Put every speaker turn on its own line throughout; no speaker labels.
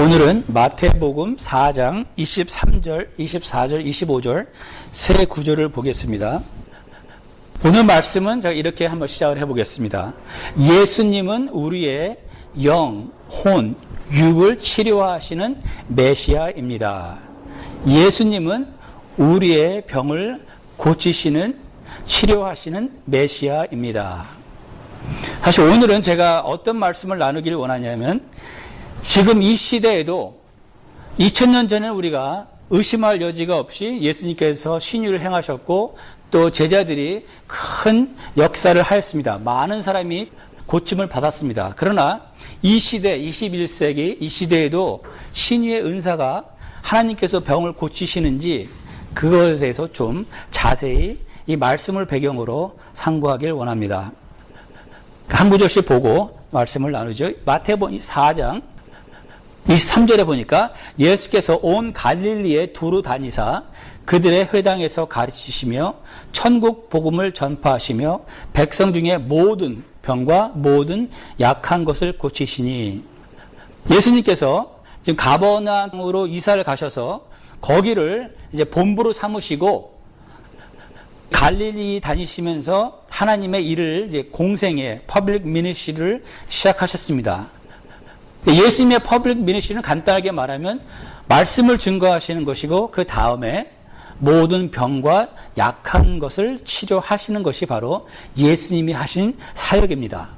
오늘은 마태복음 4장 23절, 24절, 25절 세 구절을 보겠습니다. 오늘 말씀은 제가 이렇게 한번 시작을 해보겠습니다. 예수님은 우리의 영, 혼, 육을 치료하시는 메시아입니다. 예수님은 우리의 병을 고치시는, 치료하시는 메시아입니다. 사실 오늘은 제가 어떤 말씀을 나누기를 원하냐면, 지금 이 시대에도 2000년 전에 우리가 의심할 여지가 없이 예수님께서 신유를 행하셨고 또 제자들이 큰 역사를 하였습니다. 많은 사람이 고침을 받았습니다. 그러나 이 시대, 21세기 이 시대에도 신유의 은사가 하나님께서 병을 고치시는지 그것에 대해서 좀 자세히 이 말씀을 배경으로 상고하길 원합니다. 한 구절씩 보고 말씀을 나누죠. 마태복음 4장 23절에 보니까 예수께서 온 갈릴리에 두루 다니사 그들의 회당에서 가르치시며 천국 복음을 전파하시며 백성 중에 모든 병과 모든 약한 것을 고치시니, 예수님께서 지금 가버나움으로 이사를 가셔서 거기를 이제 본부로 삼으시고 갈릴리 다니시면서 하나님의 일을 이제 공생의 퍼블릭 미니스트리를 시작하셨습니다. 예수님의 퍼블릭 미니스트리는 간단하게 말하면 말씀을 증거하시는 것이고 그 다음에 모든 병과 약한 것을 치료하시는 것이 바로 예수님이 하신 사역입니다.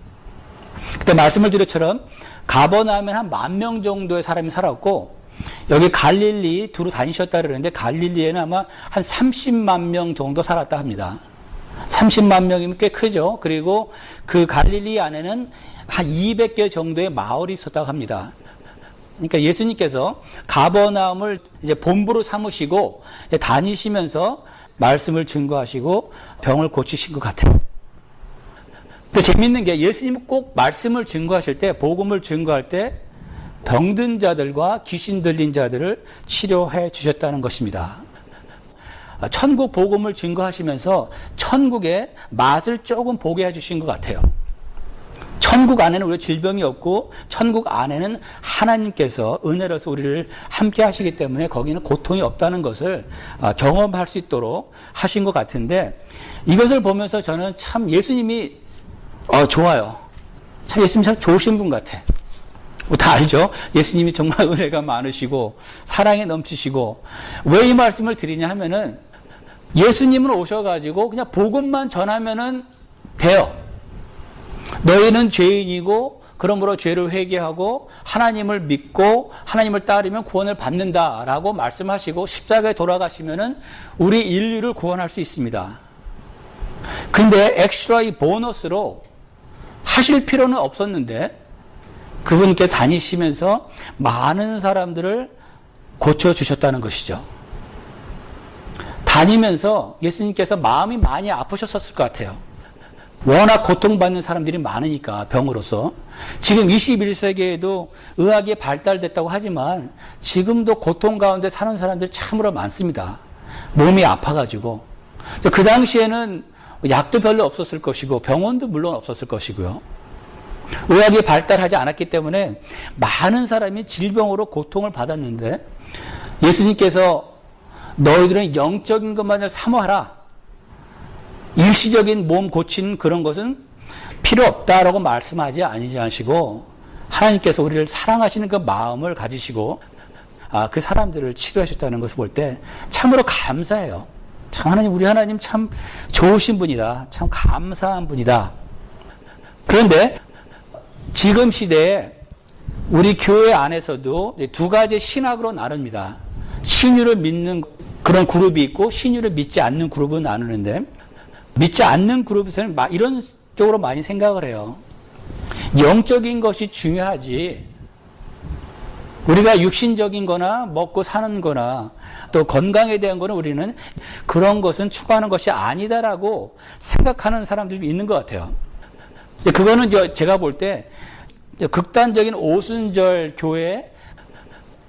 그때 말씀을 드렸처럼 가버나움에 한 10,000명 정도의 사람이 살았고 여기 갈릴리 두루 다니셨다 그러는데 갈릴리에는 아마 한 30만 명 정도 살았다 합니다. 30만 명이면 꽤 크죠. 그리고 그 갈릴리 안에는 한 200개 정도의 마을이 있었다고 합니다. 그러니까 예수님께서 가버나움을 이제 본부로 삼으시고 다니시면서 말씀을 증거하시고 병을 고치신 것 같아요. 근데 재밌는 게 예수님은 꼭 말씀을 증거하실 때, 복음을 증거할 때 병든 자들과 귀신 들린 자들을 치료해 주셨다는 것입니다. 천국 복음을 증거하시면서 천국의 맛을 조금 보게 해주신 것 같아요. 천국 안에는 우리 질병이 없고 천국 안에는 하나님께서 은혜로서 우리를 함께 하시기 때문에 거기는 고통이 없다는 것을 경험할 수 있도록 하신 것 같은데, 이것을 보면서 저는 참 예수님이 좋아요. 참 예수님 참 좋으신 분 같아. 다 알죠? 예수님이 정말 은혜가 많으시고 사랑에 넘치시고. 왜 이 말씀을 드리냐 하면은 예수님은 오셔가지고 그냥 복음만 전하면은 돼요. 너희는 죄인이고 그러므로 죄를 회개하고 하나님을 믿고 하나님을 따르면 구원을 받는다라고 말씀하시고 십자가에 돌아가시면은 우리 인류를 구원할 수 있습니다. 근데 엑스트라 이 보너스로 하실 필요는 없었는데 그분께 다니시면서 많은 사람들을 고쳐주셨다는 것이죠. 다니면서 예수님께서 마음이 많이 아프셨을 것 같아요. 워낙 고통받는 사람들이 많으니까, 병으로서. 지금 21세기에도 의학이 발달됐다고 하지만 지금도 고통 가운데 사는 사람들이 참으로 많습니다. 몸이 아파가지고. 그 당시에는 약도 별로 없었을 것이고 병원도 물론 없었을 것이고요. 의학이 발달하지 않았기 때문에 많은 사람이 질병으로 고통을 받았는데 예수님께서 너희들은 영적인 것만을 사모하라. 일시적인 몸 고치는 그런 것은 필요 없다라고 말씀하지 아니하시고 하나님께서 우리를 사랑하시는 그 마음을 가지시고 그 사람들을 치료하셨다는 것을 볼 때 참으로 감사해요. 참 하나님, 우리 하나님 참 좋으신 분이다. 참 감사한 분이다. 그런데 지금 시대에 우리 교회 안에서도 두 가지 신학으로 나눕니다. 신유를 믿는 그런 그룹이 있고 신유를 믿지 않는 그룹은 나누는데, 믿지 않는 그룹에서는 이런 쪽으로 많이 생각을 해요. 영적인 것이 중요하지 우리가 육신적인 거나 먹고 사는 거나 또 건강에 대한 거는 우리는 그런 것은 추구하는 것이 아니다라고 생각하는 사람들이 있는 것 같아요. 그거는 제가 볼 때 극단적인 오순절 교회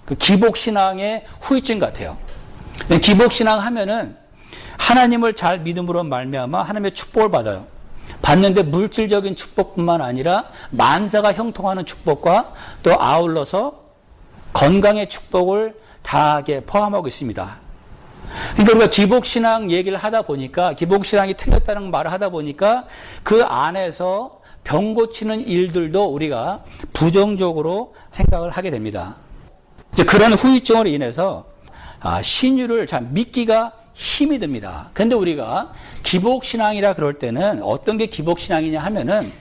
그 기복신앙의 후유증 같아요. 기복신앙 하면은 하나님을 잘 믿음으로 말미암아 하나님의 축복을 받아요. 받는데 물질적인 축복뿐만 아니라 만사가 형통하는 축복과 또 아울러서 건강의 축복을 다하게 포함하고 있습니다. 그러니까 우리가 기복신앙 얘기를 하다 보니까, 기복신앙이 틀렸다는 말을 하다 보니까 그 안에서 병 고치는 일들도 우리가 부정적으로 생각을 하게 됩니다. 이제 그런 후유증으로 인해서 신유를 잘 믿기가 힘이 듭니다. 그런데 우리가 기복신앙이라 그럴 때는 어떤 게 기복신앙이냐 하면은,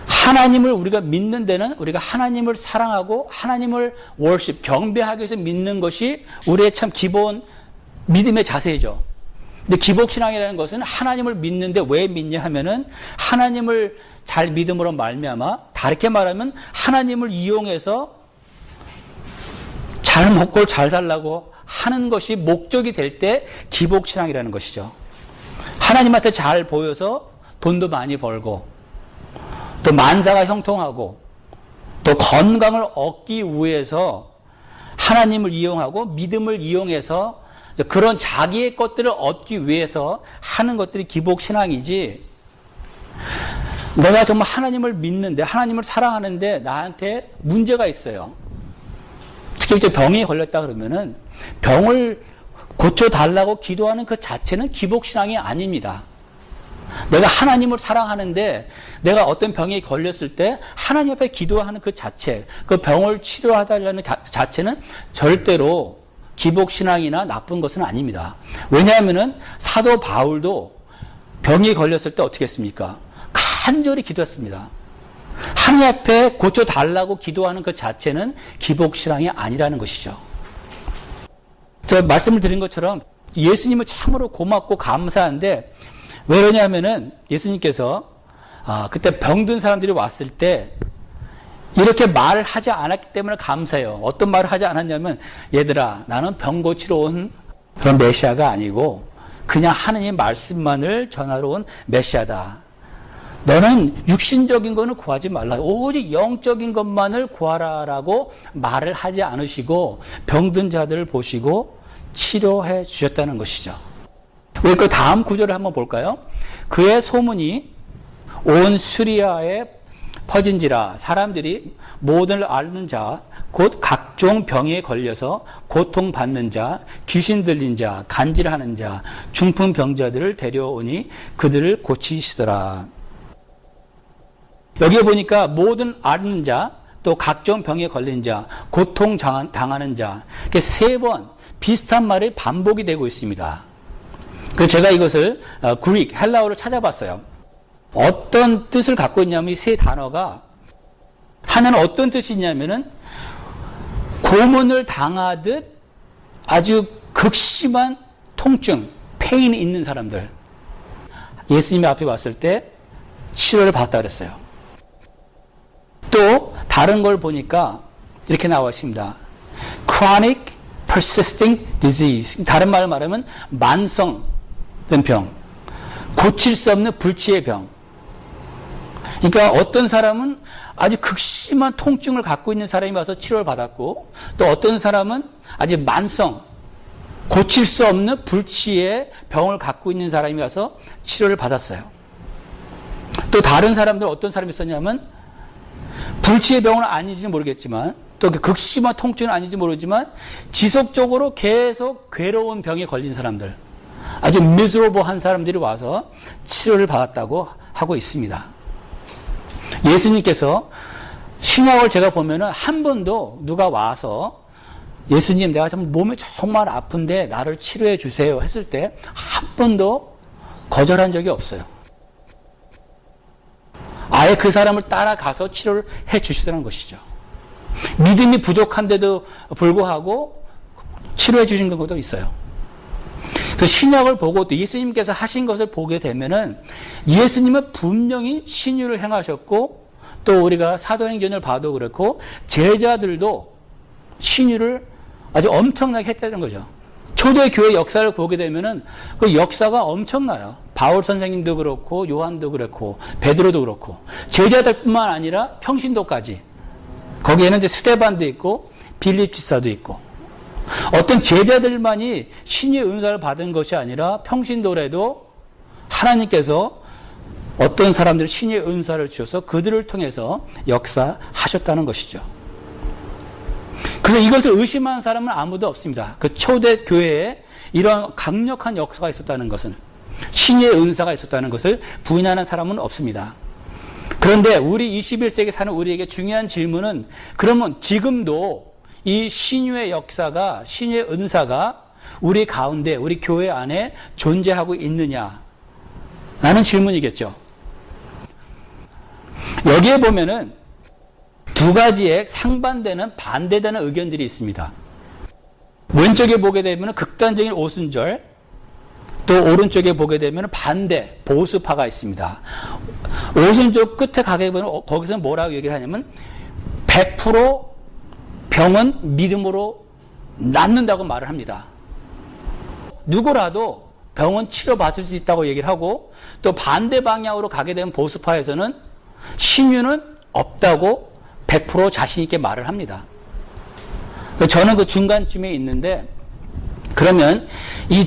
하나님을 우리가 믿는 데는 우리가 하나님을 사랑하고 하나님을 월십, 경배하기 위해서 믿는 것이 우리의 참 기본 믿음의 자세죠. 근데 기복신앙이라는 것은 하나님을 믿는데 왜 믿냐 하면은, 하나님을 잘 믿음으로 말미암아, 다르게 말하면 하나님을 이용해서 잘 먹고 잘 살라고 하는 것이 목적이 될 때 기복신앙이라는 것이죠. 하나님한테 잘 보여서 돈도 많이 벌고, 또 만사가 형통하고, 또 건강을 얻기 위해서 하나님을 이용하고 믿음을 이용해서 그런 자기의 것들을 얻기 위해서 하는 것들이 기복신앙이지, 내가 정말 하나님을 믿는데, 하나님을 사랑하는데 나한테 문제가 있어요. 특히 이제 병이 걸렸다 그러면은 병을 고쳐달라고 기도하는 그 자체는 기복신앙이 아닙니다. 내가 하나님을 사랑하는데 내가 어떤 병에 걸렸을 때 하나님 앞에 기도하는 그 자체, 그 병을 치료하달라는 자체는 절대로 기복신앙이나 나쁜 것은 아닙니다. 왜냐하면은 사도 바울도 병이 걸렸을 때 어떻게 했습니까? 간절히 기도했습니다. 하나님 앞에 고쳐달라고 기도하는 그 자체는 기복신앙이 아니라는 것이죠. 저 말씀을 드린 것처럼 예수님을 참으로 고맙고 감사한데, 왜 그러냐면은 예수님께서 그때 병든 사람들이 왔을 때 이렇게 말을 하지 않았기 때문에 감사해요. 어떤 말을 하지 않았냐면, 얘들아, 나는 병 고치러 온 그런 메시아가 아니고 그냥 하나님의 말씀만을 전하러 온 메시아다. 너는 육신적인 거는 구하지 말라. 오직 영적인 것만을 구하라라고 말을 하지 않으시고 병든 자들을 보시고 치료해 주셨다는 것이죠. 왜 그 다음 구절을 한번 볼까요? 그의 소문이 온 수리아에 퍼진지라 사람들이 모든 앓는 자, 곧 각종 병에 걸려서 고통받는 자, 귀신 들린 자, 간질하는 자, 중풍 병자들을 데려오니 그들을 고치시더라. 여기에 보니까 모든 앓는 자, 또 각종 병에 걸린 자, 고통 당하는 자, 이렇게 세 번 비슷한 말이 반복이 되고 있습니다. 그래서 제가 이것을 그릭, 헬라어를 찾아봤어요. 어떤 뜻을 갖고 있냐면 이 세 단어가, 하나는 어떤 뜻이 있냐면은 고문을 당하듯 아주 극심한 통증, 페인이 있는 사람들, 예수님 앞에 왔을 때 치료를 받았다 그랬어요. 또 다른 걸 보니까 이렇게 나와 있습니다. chronic persisting disease. 다른 말을 말하면 만성된 병, 고칠 수 없는 불치의 병. 그러니까 어떤 사람은 아주 극심한 통증을 갖고 있는 사람이 와서 치료를 받았고, 또 어떤 사람은 아주 만성, 고칠 수 없는 불치의 병을 갖고 있는 사람이 와서 치료를 받았어요. 또 다른 사람들 어떤 사람이 있었냐면 불치의 병은 아닌지 모르겠지만, 또 극심한 통증은 아닌지 모르지만 지속적으로 계속 괴로운 병에 걸린 사람들, 아주 미serable한 사람들이 와서 치료를 받았다고 하고 있습니다. 예수님께서 신약을 제가 보면은 한 번도 누가 와서 예수님, 내가 몸이 정말 아픈데 나를 치료해 주세요 했을 때 한 번도 거절한 적이 없어요. 아예 그 사람을 따라가서 치료를 해 주시다는 것이죠. 믿음이 부족한데도 불구하고 치료해 주신 것도 있어요. 그 신약을 보고 또 예수님께서 하신 것을 보게 되면은 예수님은 분명히 신유를 행하셨고, 또 우리가 사도행전을 봐도 그렇고 제자들도 신유를 아주 엄청나게 했다는 거죠. 초대교회 역사를 보게 되면은 그 역사가 엄청나요. 바울 선생님도 그렇고 요한도 그렇고 베드로도 그렇고 제자들뿐만 아니라 평신도까지. 거기에는 이제 스데반도 있고 빌립 지사도 있고, 어떤 제자들만이 신의 은사를 받은 것이 아니라 평신도래도 하나님께서 어떤 사람들 신의 은사를 주셔서 그들을 통해서 역사하셨다는 것이죠. 그래서 이것을 의심하는 사람은 아무도 없습니다. 그 초대 교회에 이런 강력한 역사가 있었다는 것은, 신의 은사가 있었다는 것을 부인하는 사람은 없습니다. 그런데 우리 21세기 사는 우리에게 중요한 질문은, 그러면 지금도 이 신유의 역사가, 신유의 은사가 우리 가운데, 우리 교회 안에 존재하고 있느냐? 라는 질문이겠죠. 여기에 보면은 두 가지의 상반되는, 반대되는 의견들이 있습니다. 왼쪽에 보게 되면 극단적인 오순절, 또 오른쪽에 보게 되면 반대, 보수파가 있습니다. 오순절 끝에 가게 되면 거기서 뭐라고 얘기를 하냐면 100% 병은 믿음으로 낫는다고 말을 합니다. 누구라도 병은 치료받을 수 있다고 얘기를 하고, 또 반대 방향으로 가게 되면 보수파에서는 신유는 없다고 100% 자신 있게 말을 합니다. 저는 그 중간쯤에 있는데, 그러면 이